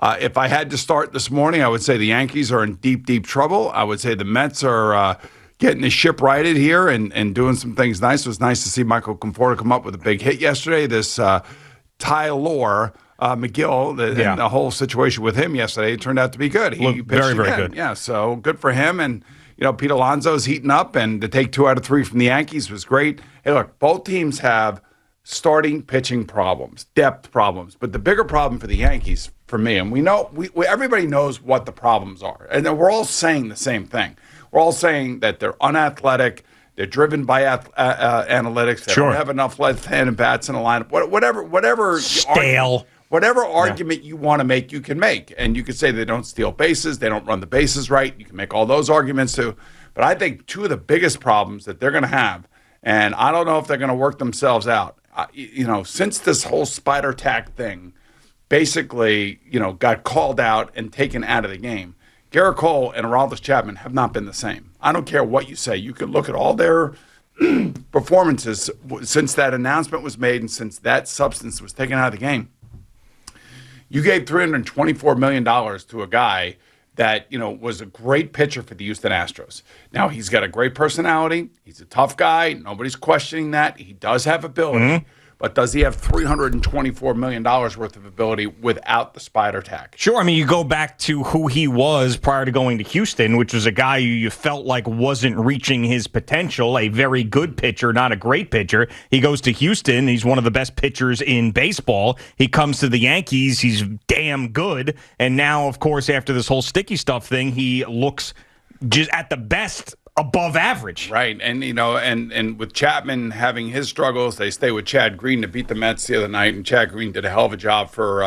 If I had to start this morning, I would say the Yankees are in deep, deep trouble. I would say the Mets are getting the ship righted here and doing some things nice. It was nice to see Michael Conforto come up with a big hit yesterday. This Tyler McGill, and the whole situation with him yesterday turned out to be good. He pitched very, very again. good. Yeah, so good for him. And, Pete Alonso's heating up, and to take 2 out of 3 from the Yankees was great. Hey, look, both teams have starting pitching problems, depth problems. But the bigger problem for the Yankees, for me, and we know, everybody knows what the problems are. And we're all saying the same thing. We're all saying that they're unathletic, they're driven by analytics, they don't have enough left-handed bats in the lineup, whatever stale. Whatever argument you want to make, you can make. And you could say they don't steal bases, they don't run the bases right. You can make all those arguments too. But I think 2 of the biggest problems that they're going to have, and I don't know if they're going to work themselves out, since this whole spider tack thing basically, got called out and taken out of the game, Garrett Cole and Aroldis Chapman have not been the same. I don't care what you say. You can look at all their performances since that announcement was made and since that substance was taken out of the game. You gave $324 million to a guy that, was a great pitcher for the Houston Astros. Now, he's got a great personality. He's a tough guy. Nobody's questioning that. He does have ability. Mm-hmm. But does he have $324 million worth of ability without the spider tack? Sure. I mean, you go back to who he was prior to going to Houston, which was a guy you felt like wasn't reaching his potential, a very good pitcher, not a great pitcher. He goes to Houston. He's one of the best pitchers in baseball. He comes to the Yankees. He's damn good. And now, of course, after this whole sticky stuff thing, he looks just at the best above average. Right. And, and with Chapman having his struggles, they stay with Chad Green to beat the Mets the other night, and Chad Green did a hell of a job for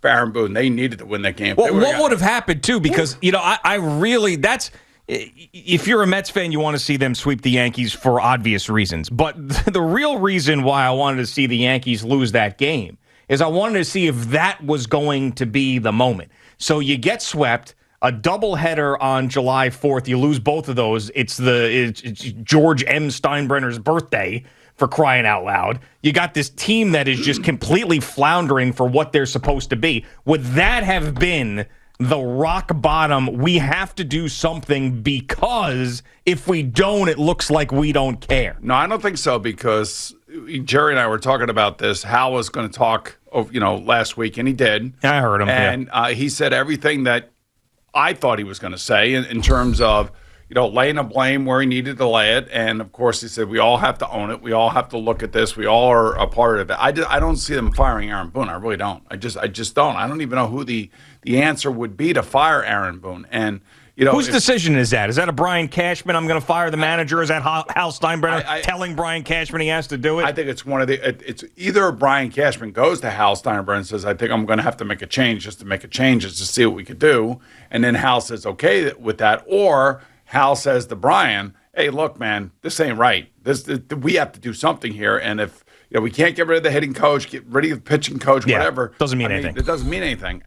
Aaron Boone. They needed to win that game. Well, what would have happened, too, because, I really, if you're a Mets fan, you want to see them sweep the Yankees for obvious reasons. But the real reason why I wanted to see the Yankees lose that game is I wanted to see if that was going to be the moment. So you get swept. A doubleheader on July 4th. You lose both of those. It's George M. Steinbrenner's birthday, for crying out loud. You got this team that is just completely floundering for what they're supposed to be. Would that have been the rock bottom? We have to do something because if we don't, it looks like we don't care. No, I don't think so, because Jerry and I were talking about this. Hal was going to talk, last week, and he did. I heard him. And he said everything that I thought he was going to say in terms of, laying the blame where he needed to lay it. And, of course, he said we all have to own it. We all have to look at this. We all are a part of it. I don't see them firing Aaron Boone. I really don't. I just don't. I don't even know who the answer would be to fire Aaron Boone. And, whose decision is that? Is that a Brian Cashman, I'm going to fire the manager? Is that Hal Steinbrenner telling Brian Cashman he has to do it? I think it's it's either Brian Cashman goes to Hal Steinbrenner and says, I think I'm going to have to make a change just to make a change, just to see what we could do. And then Hal says, okay with that. Or Hal says to Brian, hey, look, man, this ain't right. We have to do something here. And if we can't get rid of the hitting coach, get rid of the pitching coach, whatever. Doesn't mean anything. It doesn't mean anything.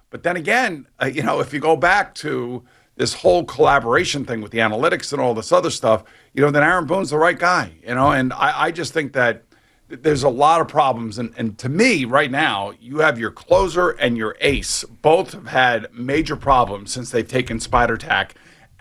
But then again, if you go back to this whole collaboration thing with the analytics and all this other stuff, then Aaron Boone's the right guy, and I just think that there's a lot of problems. And to me, right now, you have your closer and your ace. Both have had major problems since they've taken spider tack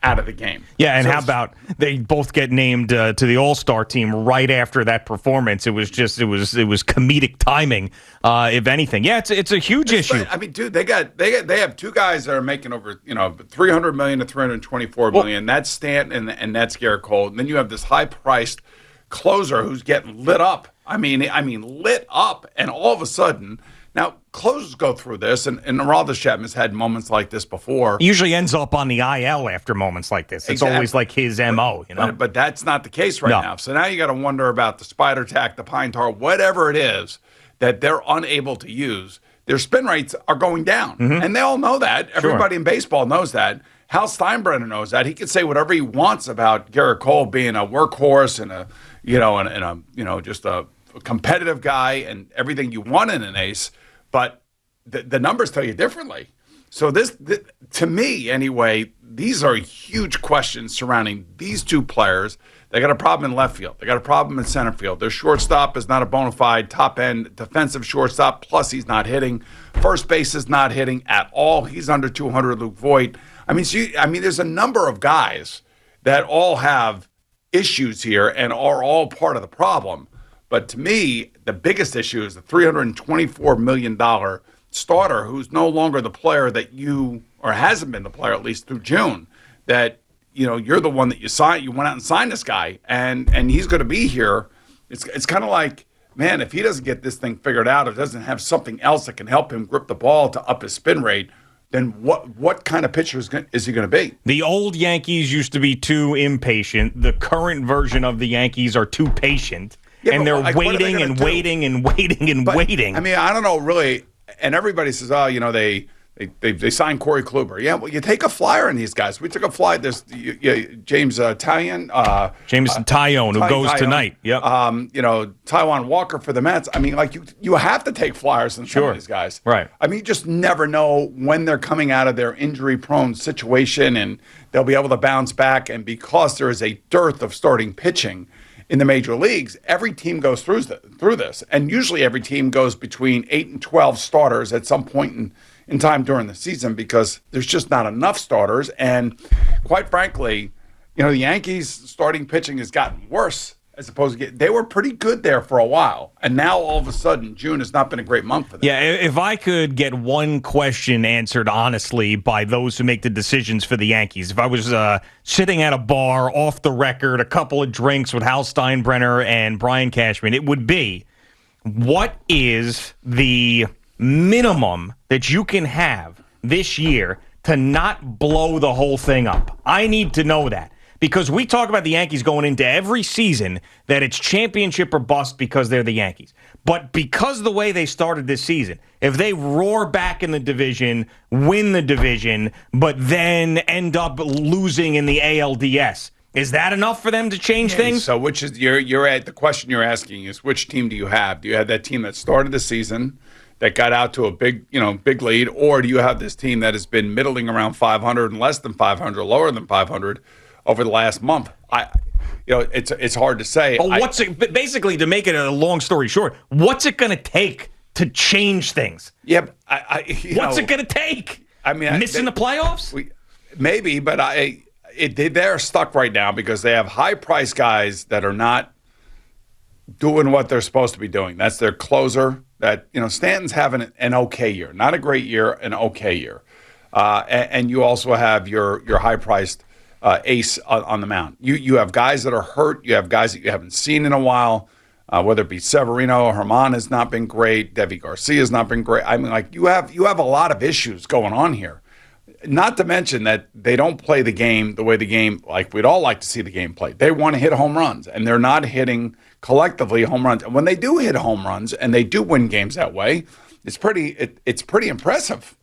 out of the game. Yeah, and how about they both get named to the All-Star team right after that performance? It was comedic timing, if anything. Yeah, it's a huge issue. I mean, dude, they have 2 guys that are making over $300 million to $324 million. That's Stanton and that's Garrett Cole. And then you have this high-priced closer who's getting lit up. I mean, lit up, and all of a sudden. Now, closers go through this, and Aroldis Chapman's had moments like this before. He usually ends up on the IL after moments like this. It's always like his MO, But that's not the case right now. So now you got to wonder about the spider tack, the pine tar, whatever it is that they're unable to use. Their spin rates are going down, and they all know that. Everybody in baseball knows that. Hal Steinbrenner knows that. He could say whatever he wants about Garrett Cole being a workhorse and just a competitive guy and everything you want in an ace. But the numbers tell you differently. So this, to me anyway, these are huge questions surrounding these 2 players They got a problem in left field. They got a problem in center field. Their shortstop is not a bona fide top-end defensive shortstop, plus he's not hitting. First base is not hitting at all. He's under 200, Luke Voigt. I mean, there's a number of guys that all have issues here and are all part of the problem. But to me, the biggest issue is the $324 million starter who's no longer the player that you, or hasn't been the player at least through June, that you're the one that you signed. You went out and signed this guy, and he's going to be here. It's kind of like, man, if he doesn't get this thing figured out, or doesn't have something else that can help him grip the ball to up his spin rate, then what kind of pitcher is he going to be? The old Yankees used to be too impatient. The current version of the Yankees are too patient, and they're waiting and waiting and waiting and waiting. I mean, I don't know really. And everybody says, oh, they signed Corey Kluber. Yeah, well, you take a flyer on these guys. We took a flyer. There's James Taillon. Jameson Taillon, who goes tonight. Yep. Taijuan Walker for the Mets. I mean, like you have to take flyers on some of these guys. Right. I mean, you just never know when they're coming out of their injury-prone situation and they'll be able to bounce back. And because there is a dearth of starting pitching in the major leagues, every team goes through this. And usually every team goes between 8 and 12 starters at some point in time during the season because there's just not enough starters. And quite frankly, the Yankees starting pitching has gotten worse as opposed to they were pretty good there for a while. And now all of a sudden, June has not been a great month for them. Yeah, if I could get one question answered honestly by those who make the decisions for the Yankees, if I was sitting at a bar off the record, a couple of drinks with Hal Steinbrenner and Brian Cashman, it would be, what is the minimum that you can have this year to not blow the whole thing up? I need to know that. Because we talk about the Yankees going into every season that it's championship or bust because they're the Yankees. But because of the way they started this season, if they roar back in the division, win the division, but then end up losing in the ALDS, is that enough for them to change things? So which is you're at the question you're asking is which team do you have? Do you have that team that started the season that got out to a big lead, or do you have this team that has been middling around 500 and less than 500, lower than 500? Over the last month, it's hard to say. But basically, to make it a long story short, what's it going to take to change things? Yeah, what's it going to take? I mean, missing the playoffs? Maybe, but they're stuck right now because they have high-priced guys that are not doing what they're supposed to be doing. That's their closer. That Stanton's having an okay year, not a great year, an okay year, and you also have your high-priced ace on the mound. You have guys that are hurt. You have guys that you haven't seen in a while, whether it be Severino, Herman has not been great. Devi Garcia has not been great. I mean, like you have a lot of issues going on here. Not to mention that they don't play the game the way the game, like we'd all like to see the game played. They want to hit home runs, and they're not hitting collectively home runs. And when they do hit home runs and they do win games that way, it's pretty impressive.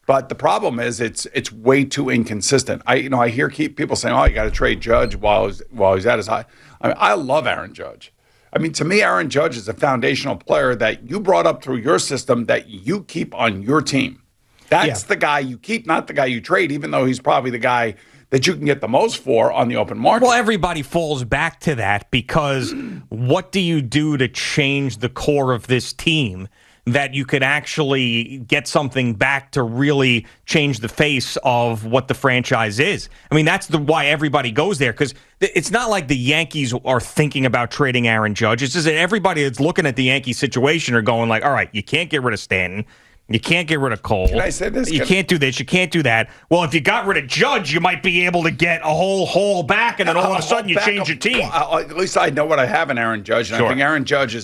But the problem is it's way too inconsistent. I hear people saying, "Oh, you got to trade Judge while he's at his high." I mean, I love Aaron Judge. I mean, to me, Aaron Judge is a foundational player that you brought up through your system that you keep on your team. That's the guy you keep, not the guy you trade, even though he's probably the guy that you can get the most for on the open market. Well, everybody falls back to that because what do you do to change the core of this team that you could actually get something back to really change the face of what the franchise is? I mean, that's why everybody goes there, because it's not like the Yankees are thinking about trading Aaron Judge. It's just that everybody that's looking at the Yankees situation are going like, all right, you can't get rid of Stanton. You can't get rid of Cole. Can I say this? You can't do this. You can't do that. Well, if you got rid of Judge, you might be able to get a whole haul back, and then all of a sudden you change your team. At least I know what I have in Aaron Judge, and I think Aaron Judge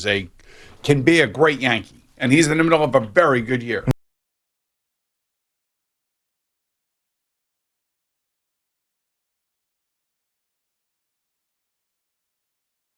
can be a great Yankee. And he's in the middle of a very good year.